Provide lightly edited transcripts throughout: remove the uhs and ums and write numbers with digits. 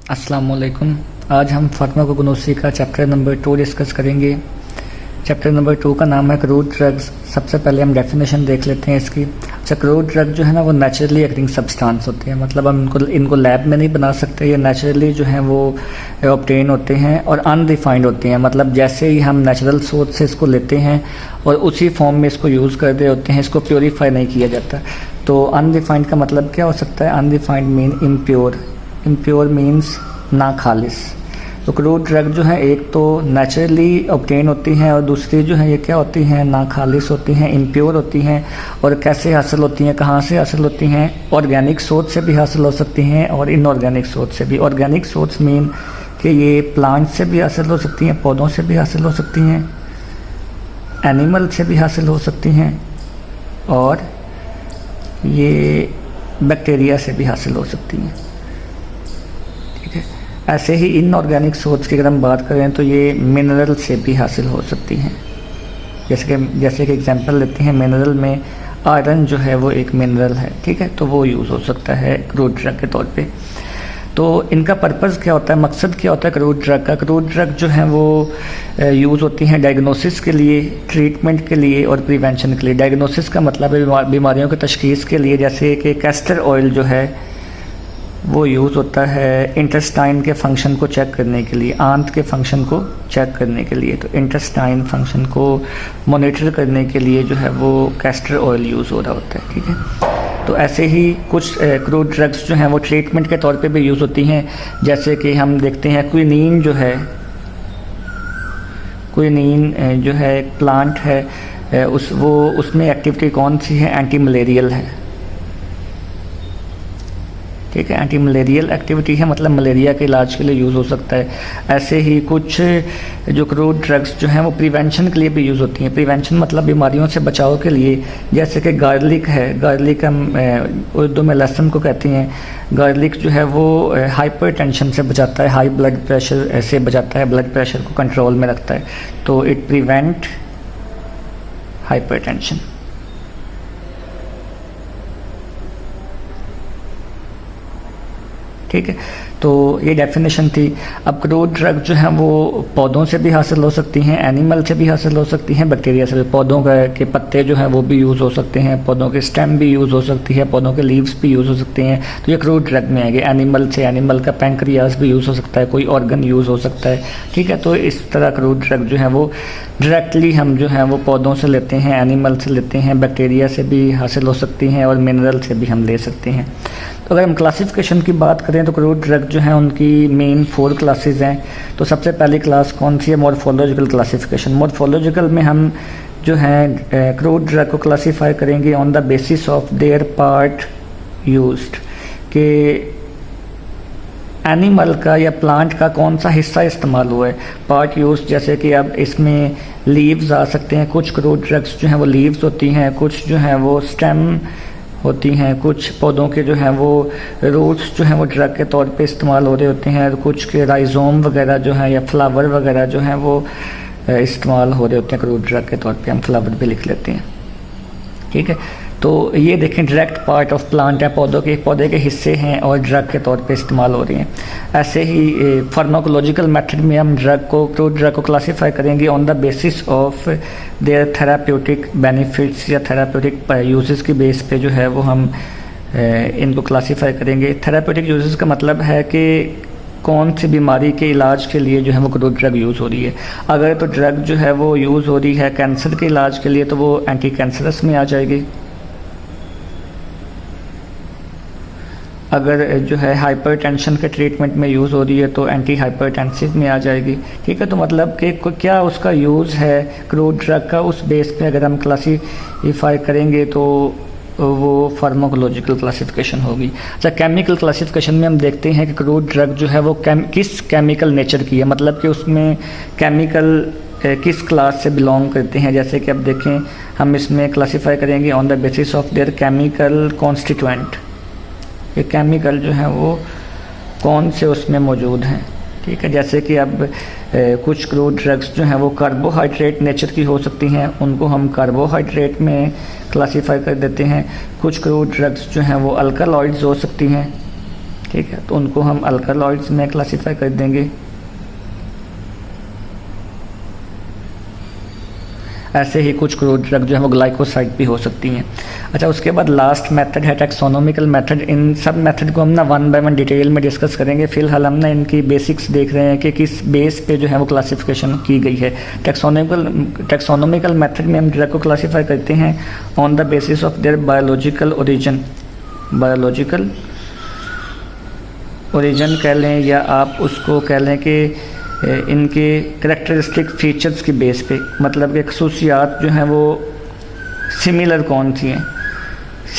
अस्सलामुअलैकुम। आज हम फार्माकोगनोसी का चैप्टर नंबर 2 डिस्कस करेंगे। चैप्टर नंबर 2 का नाम है क्रूड ड्रग्स। सबसे पहले हम डेफिनेशन देख लेते हैं इसकी। अच्छा, क्रूड ड्रग जो है ना वो नेचुरली अकरिंग सब्सटेंस होते हैं, मतलब हम इनको लैब में नहीं बना सकते। ये नेचुरली जो है वो ऑब्टेन होते हैं और अनरिफाइंड होते हैं, मतलब जैसे ही हम नेचुरल सोर्स से इसको लेते हैं और उसी फॉर्म में इसको यूज़ कर रहे होते हैं, इसको प्योरीफाई नहीं किया जाता। तो अनरिफाइंड का मतलब क्या हो सकता है? Unrefined mean impure, impure means ना खालिस। तो क्रूड ड्रग जो है एक तो नेचुरली ऑब्टेन होती हैं और दूसरी जो है ये क्या होती हैं? ना खालिस होती हैं, इम्प्योर होती हैं। और कैसे हासिल होती हैं, कहाँ से हासिल होती हैं? ऑर्गेनिक सोर्स से भी हासिल हो सकती हैं और इनऑर्गेनिक सोर्स से भी। ऑर्गेनिक सोर्स मीन कि ये प्लांट से भी हासिल हो सकती हैं, पौधों से भी हासिल हो सकती हैं, एनिमल से भी हासिल हो सकती हैं और ये बैक्टीरिया से भी हासिल हो सकती हैं। ठीक है। ऐसे ही इनऑर्गेनिक सोर्स की अगर हम बात करें तो ये मिनरल से भी हासिल हो सकती हैं। जैसे कि एग्जांपल लेते हैं, मिनरल में आयरन जो है वो एक मिनरल है, ठीक है, तो वो यूज़ हो सकता है क्रूड ड्रग के तौर पे। तो इनका पर्पज़ क्या होता है, मकसद क्या होता है क्रूड ड्रग का? क्रूड ड्रग जो है वो यूज़ होती हैं डायग्नोसिस के लिए, ट्रीटमेंट के लिए और प्रिवेंशन के लिए। डायग्नोसिस का मतलब है बीमारियों की तशखीस के लिए, जैसे कि कैस्टर ऑयल जो है वो यूज़ होता है इंटेस्टाइन के फंक्शन को चेक करने के लिए, आंत के फंक्शन को चेक करने के लिए। तो इंटेस्टाइन फंक्शन को मॉनिटर करने के लिए जो है वो कैस्टर ऑयल यूज़ हो रहा होता है, ठीक है। तो ऐसे ही कुछ क्रूड ड्रग्स जो हैं वो ट्रीटमेंट के तौर पे भी यूज़ होती हैं। जैसे कि हम देखते हैं क्विनीन जो है, क्विनीन जो है एक प्लांट है, उसमें एक्टिविटी कौन सी है? एंटी मलेरियल है, ठीक है। एंटी मलेरियल एक्टिविटी है, मतलब मलेरिया के इलाज के लिए यूज़ हो सकता है। ऐसे ही कुछ जो क्रूड ड्रग्स जो हैं वो प्रिवेंशन के लिए भी यूज़ होती हैं। प्रिवेंशन मतलब बीमारियों से बचाव के लिए। जैसे कि गार्लिक है, गार्लिक हम उर्दू में लहसुन को कहते हैं। गार्लिक जो है वो हाइपरटेंशन से बचाता है, हाई ब्लड प्रेशर से बचाता है, ब्लड प्रेशर को कंट्रोल में रखता है। तो इट प्रिवेंट हाइपरटेंशन। ठीक है, तो ये डेफिनेशन थी। अब क्रूड ड्रग जो है वो पौधों से भी हासिल हो सकती हैं, एनिमल से भी हासिल हो सकती हैं, बैक्टीरिया से भी। पौधों के पत्ते जो हैं वो भी यूज़ हो सकते हैं, पौधों के स्टेम भी यूज़ हो सकती है, पौधों के लीव्स भी यूज़ हो सकते हैं। तो ये क्रूड ड्रग में आएंगे। एनिमल से, एनिमल का पैंक्रियाज भी यूज़ हो सकता है, कोई ऑर्गन यूज़ हो सकता है, ठीक है। तो इस तरह क्रूड ड्रग जो है वो डायरेक्टली हम जो है वो पौधों से लेते हैं, एनिमल से लेते हैं, बैक्टीरिया से भी हासिल हो सकती हैं और मिनरल से भी हम ले सकते हैं। तो अगर हम क्लासिफिकेशन की बात करें तो क्रूड ड्रग जो है उनकी मेन 4 क्लासेस हैं। तो सबसे पहली क्लास कौन सी है? Morphological classification. मॉर्फोलॉजिकल में हम जो है क्रूड ड्रग को क्लासीफाई करेंगे on the basis of their part used, के एनिमल का या प्लांट का कौन सा हिस्सा इस्तेमाल हुआ है, पार्ट यूज। जैसे कि अब इसमें लीव्स आ सकते हैं, कुछ क्रूड ड्रग्स जो हैं वो लीव्स होती हैं, कुछ जो हैं वो स्टेम होती हैं, कुछ पौधों के जो हैं वो रूट्स जो हैं वो ड्रग के तौर पे इस्तेमाल हो रहे होते हैं, कुछ के राइजोम वगैरह जो हैं या फ्लावर वगैरह जो हैं वो इस्तेमाल हो रहे होते हैं क्रूड ड्रग के तौर पे। हम फ्लावर भी लिख लेते हैं, ठीक है। तो ये देखें डायरेक्ट पार्ट ऑफ प्लांट है, पौधे के हिस्से हैं और ड्रग के तौर पे इस्तेमाल हो रही हैं। ऐसे ही फार्माकोलॉजिकल मेथड में हम क्रूड ड्रग को क्लासीफाई करेंगे on the basis of their therapeutic benefits या थेराप्यूटिक यूजेस की बेस पे जो है वो हम इनको क्लासीफाई करेंगे। थेराप्यूटिक यूजेस का मतलब है कि कौन सी बीमारी के इलाज के लिए जो है वो क्रूड ड्रग यूज़ हो रही है। अगर तो ड्रग जो है वो यूज़ हो रही है कैंसर के इलाज के लिए तो वो एंटी कैंसरस में आ जाएगी। अगर जो है हाइपरटेंशन के ट्रीटमेंट में यूज़ हो रही है तो एंटी हाइपरटेंसिव में आ जाएगी, ठीक है। तो मतलब कि क्या उसका यूज़ है क्रूड ड्रग का, उस बेस पे अगर हम क्लासीफाई करेंगे तो वो फार्माकोलॉजिकल क्लासिफिकेशन होगी। अच्छा, केमिकल क्लासिफिकेशन में हम देखते हैं कि क्रूड ड्रग जो है वो किस केमिकल नेचर की है, मतलब कि उसमें केमिकल किस क्लास से बिलोंग करते हैं। जैसे कि अब देखें, हम इसमें क्लासीफाई करेंगे on the basis of their chemical constituent, ये केमिकल जो है वो कौन से उसमें मौजूद हैं, ठीक है। जैसे कि अब कुछ क्रूड ड्रग्स जो हैं वो कार्बोहाइड्रेट नेचर की हो सकती हैं, उनको हम कार्बोहाइड्रेट में क्लासीफाई कर देते हैं। कुछ क्रूड ड्रग्स जो हैं वो अल्कलॉइड्स हो सकती हैं, ठीक है, तो उनको हम अल्कलॉइड्स में क्लासीफाई कर देंगे। ऐसे ही कुछ क्रूड ड्रग जो है वो ग्लाइकोसाइड भी हो सकती हैं। अच्छा, उसके बाद लास्ट मेथड है टैक्सोनॉमिकल मेथड। इन सब मेथड को हम ना 1 बाय 1 डिटेल में डिस्कस करेंगे। फिलहाल हम ना इनकी बेसिक्स देख रहे हैं कि किस बेस पे जो है वो क्लासिफिकेशन की गई है। टैक्सोनॉमिकल मेथड में हम ड्रग को क्लासीफाई करते हैं on the basis of their biological origin कह लें, या आप उसको कह लें कि इनके करेक्टरिस्टिक फीचर्स की बेस पे, मतलब कि खसूसियात जो हैं वो सिमिलर कौन सी हैं,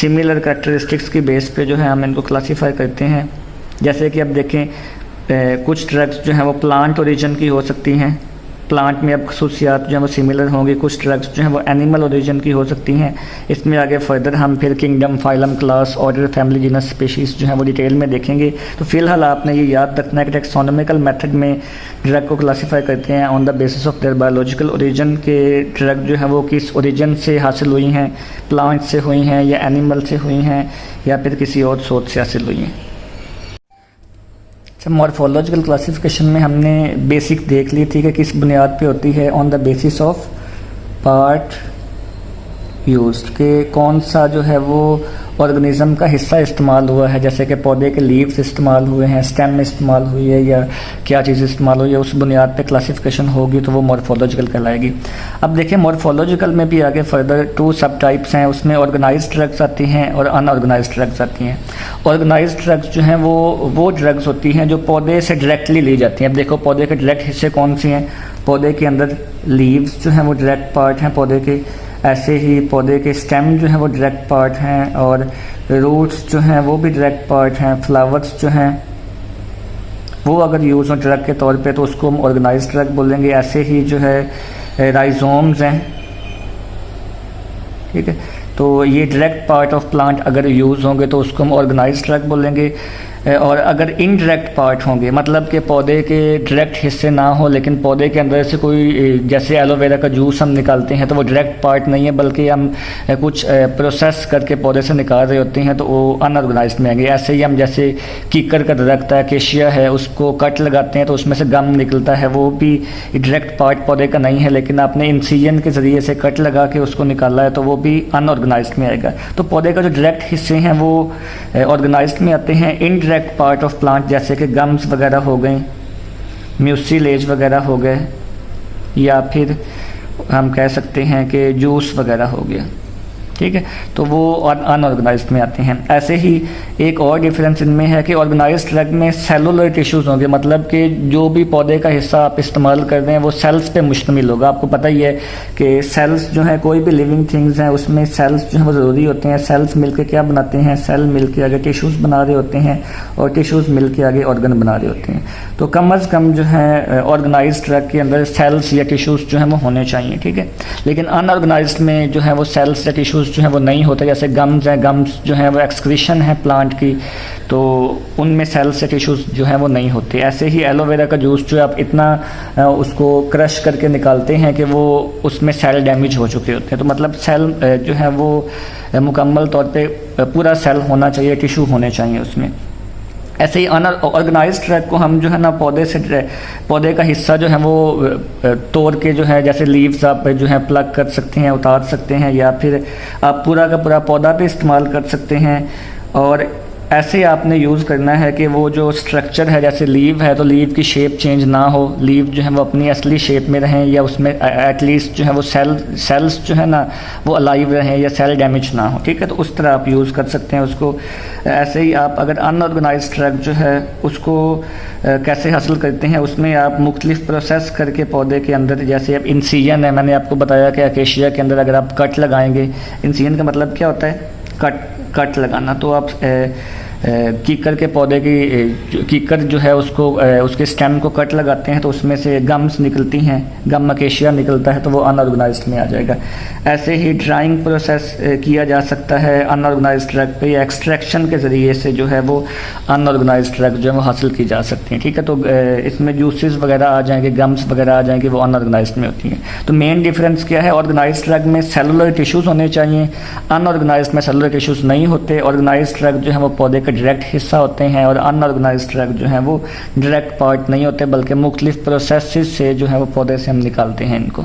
सिमिलर करेक्टरिस्टिक्स की बेस पे जो है हम इनको क्लासीफाई करते हैं। जैसे कि अब देखें कुछ ड्रग्स जो हैं वो प्लांट ओरिजिन की हो सकती हैं, प्लांट में अब खसूसियात जो है वो सिमिलर होंगी। कुछ ड्रग्स जो हैं वो एनिमल ओरिजिन की हो सकती हैं। इसमें आगे फर्दर हम फिर kingdom, phylum, class, order, family, genus, species जो है वो डिटेल में देखेंगे। तो फिलहाल आपने ये याद रखना है कि टैक्सोनॉमिकल मेथड में ड्रग को क्लासीफाई करते हैं on the basis of their biological origin, के ड्रग जो है वो किस ओरिजिन से हासिल हुई हैं, प्लांट से हुई हैं या एनिमल से हुई हैं या फिर किसी और सोर्स से हासिल हुई हैं। अच्छा, मॉर्फोलॉजिकल क्लासिफिकेशन में हमने बेसिक देख ली थी कि किस बुनियाद पे होती है, on the basis of part used, के कौन सा जो है वो ऑर्गेनिज्म का हिस्सा इस्तेमाल हुआ है। जैसे कि पौधे के लीव्स इस्तेमाल हुए हैं, स्टेम इस्तेमाल हुई है, या क्या चीज़ इस्तेमाल हुई है, उस बुनियाद पे क्लासिफिकेशन होगी तो वो मॉर्फोलॉजिकल कहलाएगी। अब देखिए मॉर्फोलॉजिकल में भी आगे फर्दर 2 सब टाइप्स हैं। उसमें ऑर्गेनाइज्ड ड्रग्स आती हैं और अनऑर्गेनाइज्ड ड्रग्स आती हैं। ऑर्गेनाइज्ड ड्रग्स जो हैं वो ड्रग्स होती हैं जो पौधे से डायरेक्टली ली जाती हैं। अब देखो पौधे के डायरेक्ट हिस्से कौन से हैं, पौधे के अंदर लीव्स जो हैं वो डायरेक्ट पार्ट हैं पौधे के, ऐसे ही पौधे के स्टेम जो हैं वो डायरेक्ट पार्ट हैं, और रूट्स जो हैं वो भी डायरेक्ट पार्ट हैं। फ्लावर्स जो हैं वो अगर यूज़ हो ड्रग के तौर पे तो उसको हम ऑर्गेनाइज्ड ड्रग बोलेंगे। ऐसे ही जो है राइजोम्स हैं, ठीक है, तो ये डायरेक्ट पार्ट ऑफ प्लांट अगर यूज़ होंगे तो उसको हम ऑर्गेनाइज्ड ड्रग बोलेंगे। और अगर इनडायरेक्ट पार्ट होंगे, मतलब कि पौधे के डायरेक्ट हिस्से ना हो लेकिन पौधे के अंदर से कोई, जैसे एलोवेरा का जूस हम निकालते हैं तो वो डायरेक्ट पार्ट नहीं है बल्कि हम कुछ प्रोसेस करके पौधे से निकाल रहे होते हैं, तो वो अनऑर्गेनाइज्ड में आएंगे। ऐसे ही हम जैसे कीकर का दरख्त है, केशिया है, उसको कट लगाते हैं तो उसमें से गम निकलता है, वो भी डायरेक्ट पार्ट पौधे का नहीं है, लेकिन आपने इंसिजन के ज़रिए से कट लगा के उसको निकाला है तो वो भी अनऑर्गेनाइज्ड में आएगा। तो पौधे का जो डायरेक्ट हिस्से हैं वो ऑर्गेनाइज्ड में आते हैं। इनडायरेक्ट पार्ट ऑफ प्लांट जैसे कि गम्स वगैरह हो गए, म्यूसिलेज वगैरह हो गए, या फिर हम कह सकते हैं कि जूस वगैरह हो गया, ठीक है, तो वो अनऑर्गेनाइज्ड में आते हैं। ऐसे ही एक और डिफरेंस इनमें है कि ऑर्गेनाइज्ड ड्रग में सेलुलर टिश्यूज़ होंगे, मतलब कि जो भी पौधे का हिस्सा आप इस्तेमाल कर रहे हैं वो सेल्स पे मुश्तमिल होगा। आपको पता ही है कि सेल्स जो है कोई भी लिविंग थिंग्स हैं उसमें सेल्स जो है वो ज़रूरी होते हैं। सेल्स मिलकर क्या बनाते हैं, सेल मिलकर आगे टिश्यूज़ बना रहे होते हैं और टिश्यूज़ मिलकर आगे ऑर्गन बना रहे होते हैं। तो कम अज़ कम जो है ऑर्गेनाइज्ड ड्रग के अंदर सेल्स या टिश्यूज़ जो है वो होने चाहिए, ठीक है। लेकिन अनऑर्गेनाइज्ड में जो है वो सेल्स या टिश्यूज़ जो है वो नहीं होता। जैसे गम्स हैं, गम्स जो है वो एक्सक्रीशन है प्लांट की, तो उनमें सेल्स या टिश्यूज़ जो है वो नहीं होते। ऐसे ही एलोवेरा का जूस जो आप इतना उसको क्रश करके निकालते हैं कि वो उसमें सेल डैमेज हो चुके होते हैं। तो मतलब सेल जो है वो मुकम्मल तौर पे पूरा सेल होना चाहिए, टिश्यू होने चाहिए उसमें। ऐसे ही अनऑर्गेनाइज्ड ड्रग को हम जो है ना पौधे का हिस्सा जो है वो तोड़ के जो है, जैसे लीव्स आप जो है प्लग कर सकते हैं, उतार सकते हैं, या फिर आप पूरा का पूरा पौधा भी इस्तेमाल कर सकते हैं। और ऐसे आपने यूज़ करना है कि वो जो स्ट्रक्चर है, जैसे लीव है तो लीव की शेप चेंज ना हो, लीव जो है वो अपनी असली शेप में रहें, या उसमें एटलीस्ट जो है वो सेल्स जो है ना वो अलाइव रहें या सेल डैमेज ना हो, ठीक है। तो उस तरह आप यूज़ कर सकते हैं उसको। ऐसे ही आप अगर अनऑर्गेनाइज्ड ड्रग जो है उसको कैसे हासिल करते हैं, उसमें आप मुख्तलिफ प्रोसेस करके पौधे के अंदर, जैसे अब इंसिजन है, मैंने आपको बताया कि अकेशिया के अंदर अगर आप कट लगाएंगे, इंसिजन का मतलब क्या होता है, कट लगाना। तो आप कीकर के पौधे की कीकर जो है उसको उसके स्टेम को कट लगाते हैं तो उसमें से गम्स निकलती हैं, गम अकेशिया निकलता है, तो वो अनऑर्गेनाइज्ड में आ जाएगा। ऐसे ही ड्राइंग प्रोसेस किया जा सकता है अनऑर्गेनाइज्ड ड्रग पे, या एक्सट्रैक्शन के ज़रिए से जो है वो अनऑर्गेनाइज्ड ड्रग जो है वो हासिल की जा सकती हैं, ठीक है। तो इसमें जूसेस वगैरह आ जाएंगे, गम्स वगैरह आ जाएंगे, वो अनऑर्गेनाइज्ड में होती हैं। तो मेन डिफरेंस क्या है, ऑर्गेनाइज्ड ड्रग में सेलुलर टिश्यूज़ होने चाहिए, अनऑर्गेनाइज्ड में सेलुलर टिश्यूज़ नहीं होते। ऑर्गेनाइज्ड ड्रग जो है वो पौधे के डायरेक्ट हिस्सा होते हैं, और अनऑर्गेनाइज्ड ड्रग जो है वो डायरेक्ट पार्ट नहीं होते, बल्कि मुख्तलिफ प्रोसेस से जो है वो पौधे से हम निकालते हैं इनको।